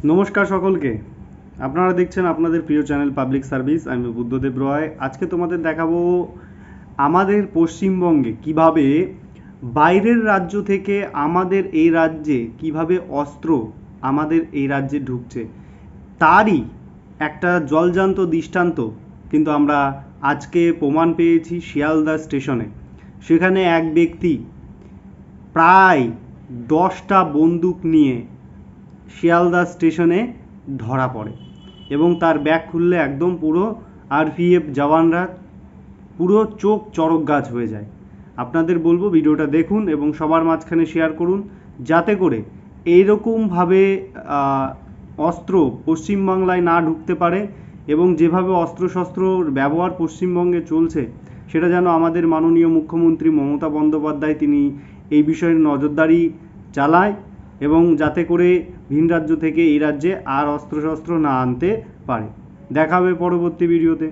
নমস্কার সকলকে। আপনারা দেখছেন আপনাদের প্রিয় চ্যানেল পাবলিক সার্ভিস। আমি বুদ্ধদেব রয়। আজকে তোমাদের দেখাবো আমাদের পশ্চিমবঙ্গে কিভাবে বাইরের রাজ্য থেকে আমাদের এই রাজ্যে কিভাবে অস্ত্র আমাদের এই রাজ্যে ঢুকছে, তারই একটা জলজান্ত দৃষ্টান্ত কিন্তু আমরা আজকে প্রমাণ পেয়েছি শিয়ালদা স্টেশনে। সেখানে এক ব্যক্তি প্রায় 10টা বন্দুক নিয়ে শিয়ালদা স্টেশনে ধরা পড়ে এবং তার ব্যাগ খুললে একদম পুরো আরপিএফ জওয়ানরা পুরো চোখ চড়ক গাছ হয়ে যায়। আপনাদের বলবো ভিডিওটা দেখুন এবং সবার মাঝখানে শেয়ার করুন, যাতে করে এইরকমভাবে অস্ত্র পশ্চিমবাংলায় না ঢুকতে পারে এবং যেভাবে অস্ত্রশস্ত্রর ব্যবহার পশ্চিমবঙ্গে চলছে সেটা যেন আমাদের মাননীয় মুখ্যমন্ত্রী মমতা বন্দ্যোপাধ্যায় তিনি এই বিষয়ে নজরদারি চালায় এবং যাতে করে ভিন রাজ্য থেকে এই রাজ্যে আর অস্ত্রশস্ত্র না আনতে পারে। দেখা হবে পরবর্তী ভিডিওতে।